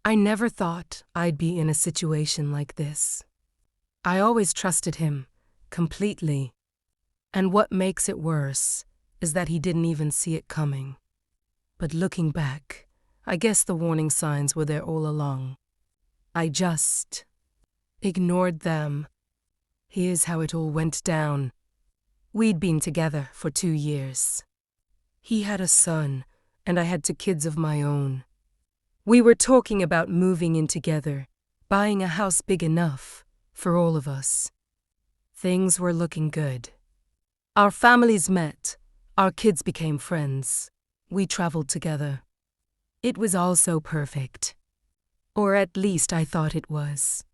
I never thought I'd be in a situation like this. I always trusted him, completely. And what makes it worse is that he didn't even see it coming. But looking back, I guess the warning signs were there all along. I just ignored them. Here's how it all went down. We'd been together for 2 years. He had a son, and I had 2 kids of my own. We were talking about moving in together, buying a house big enough for all of us. Things were looking good. Our families met. Our kids became friends. We traveled together. It was all so perfect. Or at least I thought it was.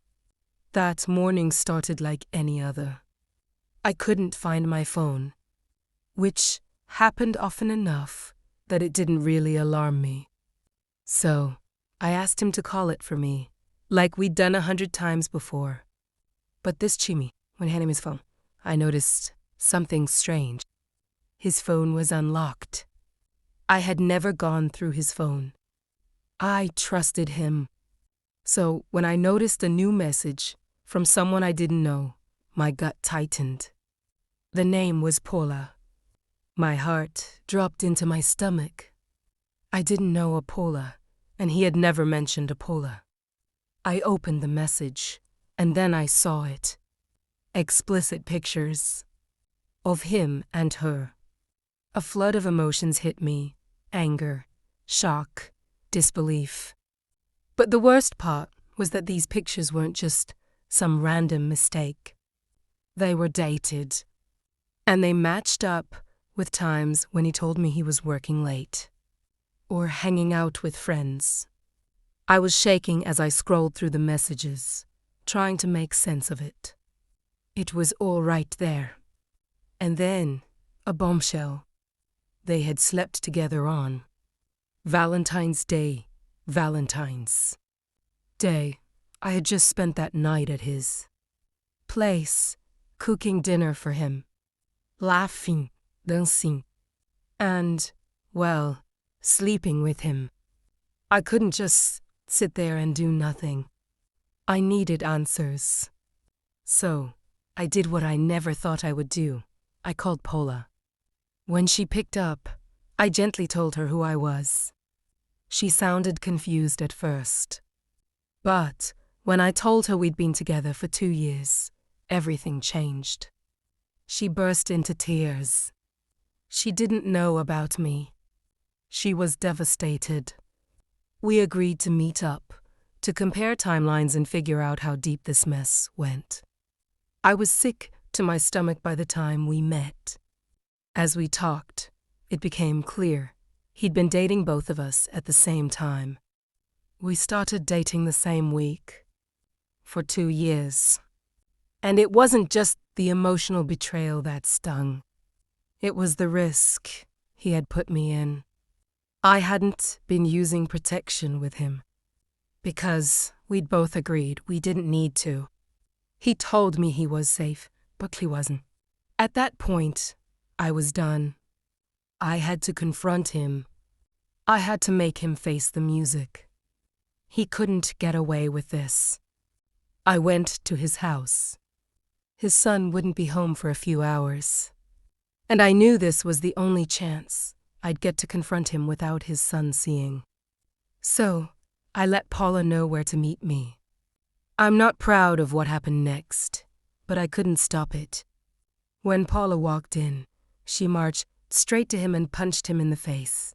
That morning started like any other. I couldn't find my phone, which happened often enough that it didn't really alarm me. So I asked him to call it for me, like we'd done 100 times before. But this Chimmy, when handing him his phone, I noticed something strange. His phone was unlocked. I had never gone through his phone. I trusted him. So when I noticed a new message from someone I didn't know, my gut tightened. The name was Paula. My heart dropped into my stomach. I didn't know a Paula, and he had never mentioned a Paula. I opened the message, and then I saw it. Explicit pictures of him and her. A flood of emotions hit me: anger, shock, disbelief. But the worst part was that these pictures weren't just some random mistake. They were dated, and they matched up with times when he told me he was working late or hanging out with friends. I was shaking as I scrolled through the messages, trying to make sense of it. It was all right there. And then, a bombshell. They had slept together on Valentine's Day. Valentine's Day. I had just spent that night at his place, cooking dinner for him, laughing, dancing, and, well, sleeping with him. I couldn't just sit there and do nothing. I needed answers. So, I did what I never thought I would do. I called Paula. When she picked up, I gently told her who I was. She sounded confused at first. But when I told her we'd been together for 2 years, everything changed. She burst into tears. She didn't know about me. She was devastated. We agreed to meet up, to compare timelines and figure out how deep this mess went. I was sick to my stomach by the time we met. As we talked, it became clear he'd been dating both of us at the same time. We started dating the same week, for 2 years. And it wasn't just the emotional betrayal that stung. It was the risk he had put me in. I hadn't been using protection with him, because we'd both agreed we didn't need to. He told me he was safe, but he wasn't. At that point, I was done. I had to confront him. I had to make him face the music. He couldn't get away with this. I went to his house. His son wouldn't be home for a few hours. And I knew this was the only chance I'd get to confront him without his son seeing. So, I let Paula know where to meet me. I'm not proud of what happened next, but I couldn't stop it. When Paula walked in, she marched straight to him and punched him in the face.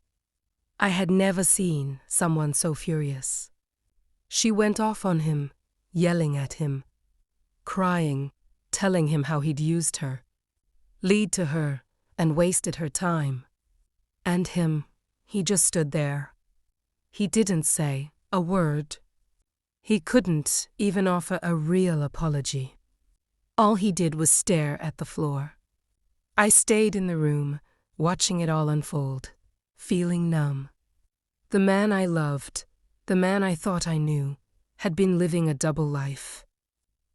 I had never seen someone so furious. She went off on him, yelling at him, crying, telling him how he'd used her, lied to her, and wasted her time. And him, he just stood there. He didn't say a word. He couldn't even offer a real apology. All he did was stare at the floor. I stayed in the room, watching it all unfold, feeling numb. The man I loved, the man I thought I knew, had been living a double life.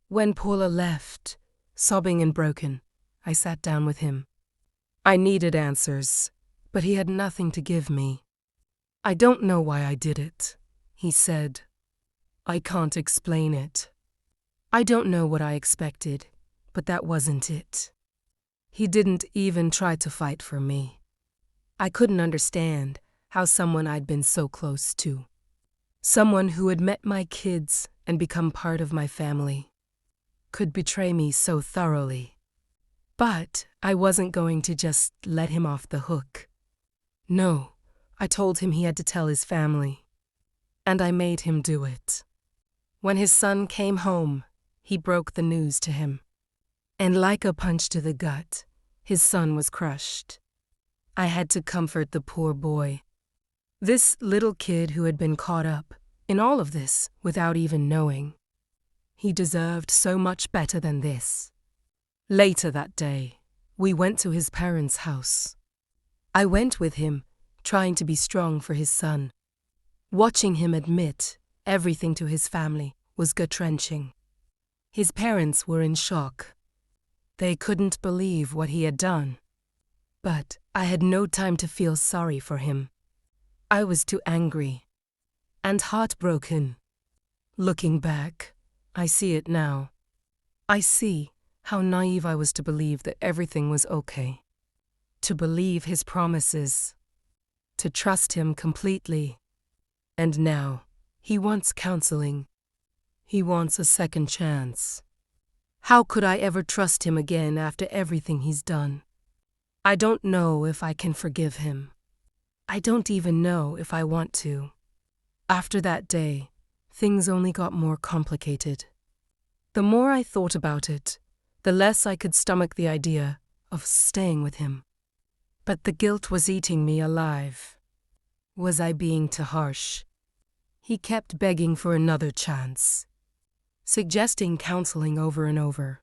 When Paula left, sobbing and broken, I sat down with him. I needed answers, but he had nothing to give me. I don't know why I did it, he said. I can't explain it. I don't know what I expected, but that wasn't it. He didn't even try to fight for me. I couldn't understand how someone I'd been so close to, someone who had met my kids and become part of my family, could betray me so thoroughly. But I wasn't going to just let him off the hook. No, I told him he had to tell his family. And I made him do it. When his son came home, he broke the news to him. And like a punch to the gut, his son was crushed. I had to comfort the poor boy. This little kid who had been caught up in all of this without even knowing. He deserved so much better than this. Later that day, we went to his parents' house. I went with him, trying to be strong for his son. Watching him admit everything to his family was gut-wrenching. His parents were in shock. They couldn't believe what he had done. But I had no time to feel sorry for him. I was too angry and heartbroken. Looking back, I see it now. I see how naive I was to believe that everything was okay. To believe his promises. To trust him completely. And now, he wants counseling. He wants a second chance. How could I ever trust him again after everything he's done? I don't know if I can forgive him. I don't even know if I want to. After that day, things only got more complicated. The more I thought about it, the less I could stomach the idea of staying with him. But the guilt was eating me alive. Was I being too harsh? He kept begging for another chance, suggesting counseling over and over.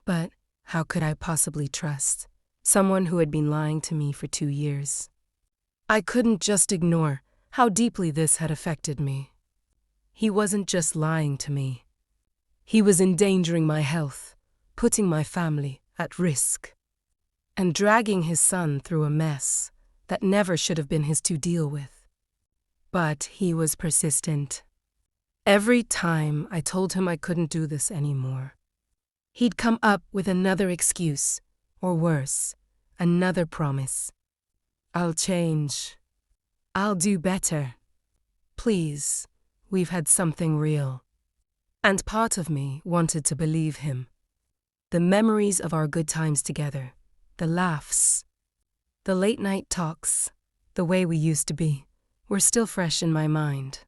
But how could I possibly trust someone who had been lying to me for 2 years? I couldn't just ignore how deeply this had affected me. He wasn't just lying to me. He was endangering my health, putting my family at risk, and dragging his son through a mess that never should have been his to deal with. But he was persistent. Every time I told him I couldn't do this anymore, he'd come up with another excuse, or worse, another promise. I'll change. I'll do better. Please, we've had something real. And part of me wanted to believe him. The memories of our good times together, the laughs, the late-night talks, the way we used to be, were still fresh in my mind.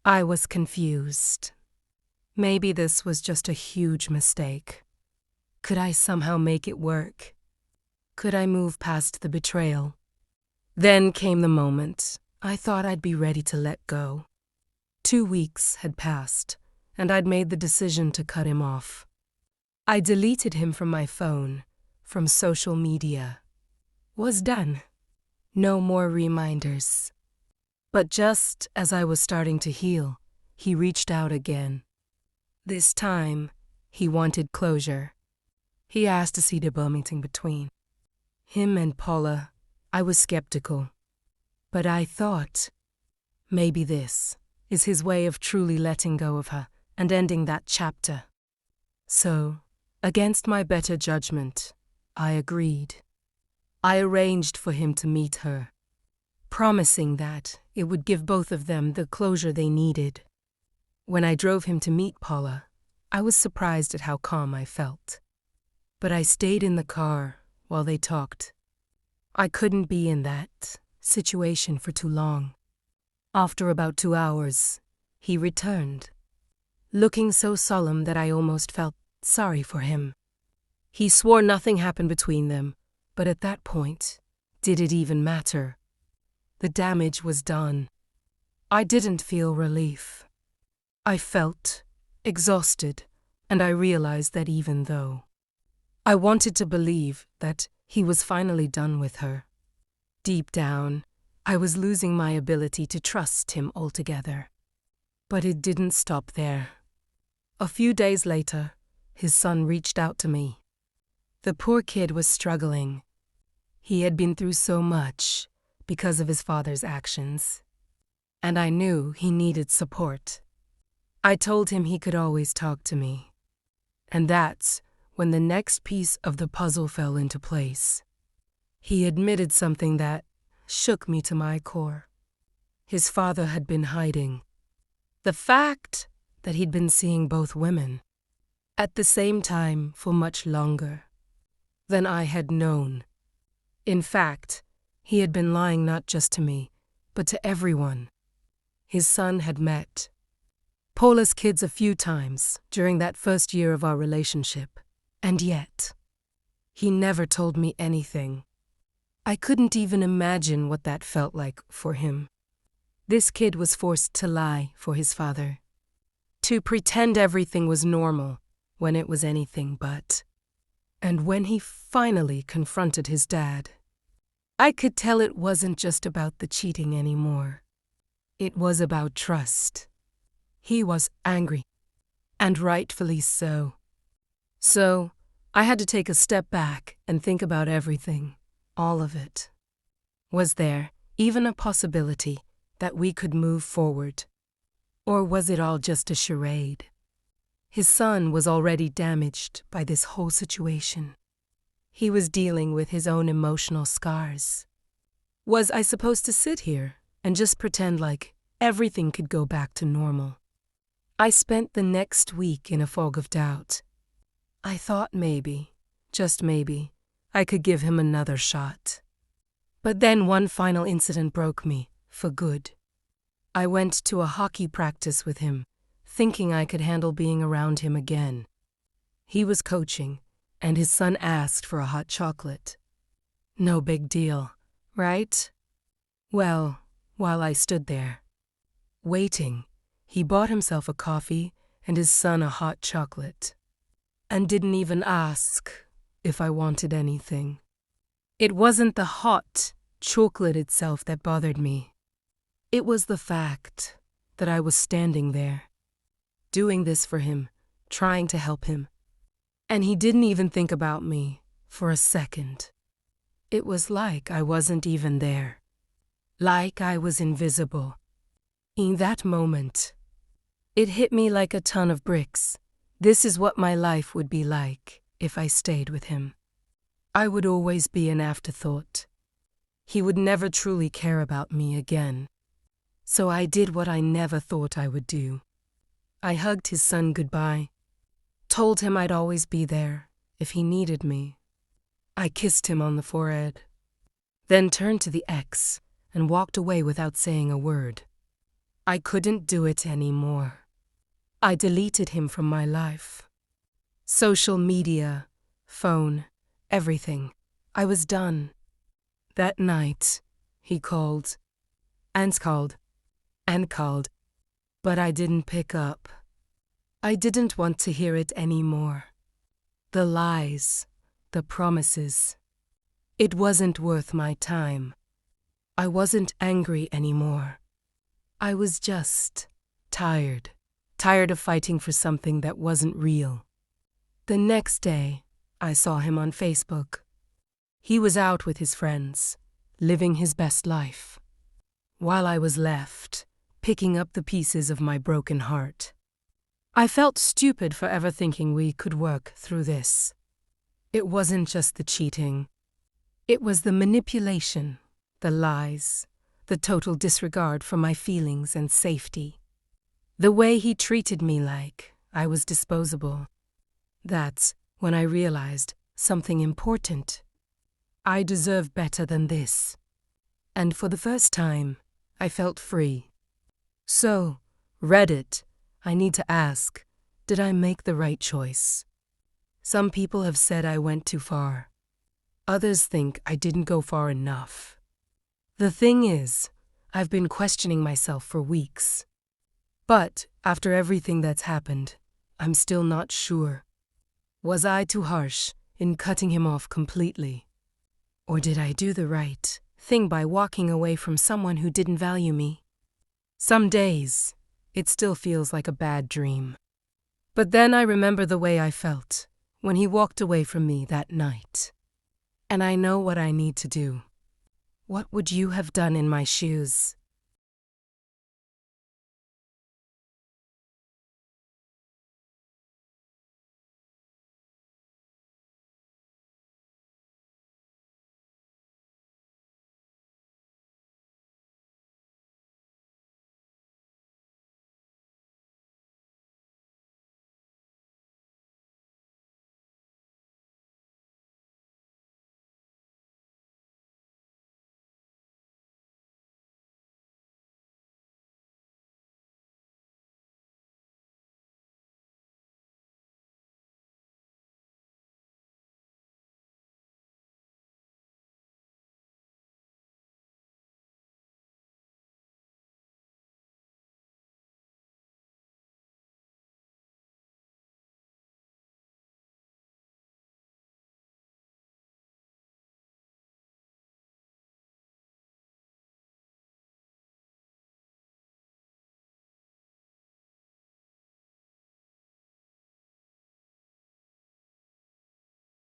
I was confused. Maybe this was just a huge mistake. Could I somehow make it work? Could I move past the betrayal? Then came the moment I thought I'd be ready to let go. 2 weeks had passed, and I'd made the decision to cut him off. I deleted him from my phone, from social media. Was done. No more reminders. But just as I was starting to heal, he reached out again. This time, he wanted closure. He asked to see the meeting between him and Paula. I was skeptical. But I thought, maybe this is his way of truly letting go of her and ending that chapter. So, against my better judgment, I agreed. I arranged for him to meet her, promising that it would give both of them the closure they needed. When I drove him to meet Paula, I was surprised at how calm I felt. But I stayed in the car while they talked. I couldn't be in that situation for too long. After about 2 hours, he returned, looking so solemn that I almost felt sorry for him. He swore nothing happened between them, but at that point, did it even matter? The damage was done. I didn't feel relief. I felt exhausted, and I realized that even though I wanted to believe that he was finally done with her, deep down, I was losing my ability to trust him altogether. But it didn't stop there. A few days later, his son reached out to me. The poor kid was struggling. He had been through so much because of his father's actions, and I knew he needed support. I told him he could always talk to me. And that's when the next piece of the puzzle fell into place. He admitted something that shook me to my core. His father had been hiding. The fact that he'd been seeing both women at the same time for much longer than I had known. In fact, he had been lying not just to me, but to everyone. His son had met Paula's kids a few times during that first year of our relationship, and yet, he never told me anything. I couldn't even imagine what that felt like for him. This kid was forced to lie for his father, to pretend everything was normal when it was anything but. And when he finally confronted his dad, I could tell it wasn't just about the cheating anymore. It was about trust. He was angry, and rightfully so. So, I had to take a step back and think about everything, all of it. Was there even a possibility that we could move forward? Or was it all just a charade? His son was already damaged by this whole situation. He was dealing with his own emotional scars. Was I supposed to sit here and just pretend like everything could go back to normal? I spent the next week in a fog of doubt. I thought maybe, just maybe, I could give him another shot. But then one final incident broke me, for good. I went to a hockey practice with him, thinking I could handle being around him again. He was coaching, and his son asked for a hot chocolate. No big deal, right? Well, while I stood there, waiting, he bought himself a coffee and his son a hot chocolate, and didn't even ask if I wanted anything. It wasn't the hot chocolate itself that bothered me. It was the fact that I was standing there, doing this for him, trying to help him, and he didn't even think about me for a second. It was like I wasn't even there, like I was invisible. In that moment, it hit me like a ton of bricks. This is what my life would be like if I stayed with him. I would always be an afterthought. He would never truly care about me again. So I did what I never thought I would do. I hugged his son goodbye, told him I'd always be there if he needed me. I kissed him on the forehead, then turned to the ex and walked away without saying a word. I couldn't do it anymore. I deleted him from my life. Social media, phone, everything. I was done. That night, he called, and called, and called, but I didn't pick up. I didn't want to hear it anymore. The lies, the promises. It wasn't worth my time. I wasn't angry anymore. I was just tired of fighting for something that wasn't real. The next day, I saw him on Facebook. He was out with his friends, living his best life, while I was left, picking up the pieces of my broken heart. I felt stupid for ever thinking we could work through this. It wasn't just the cheating. It was the manipulation, the lies, the total disregard for my feelings and safety. The way he treated me like I was disposable. That's when I realized something important. I deserve better than this. And for the first time, I felt free. So, Reddit, I need to ask, did I make the right choice? Some people have said I went too far. Others think I didn't go far enough. The thing is, I've been questioning myself for weeks. But after everything that's happened, I'm still not sure. Was I too harsh in cutting him off completely? Or did I do the right thing by walking away from someone who didn't value me? Some days, it still feels like a bad dream. But then I remember the way I felt when he walked away from me that night. And I know what I need to do. What would you have done in my shoes?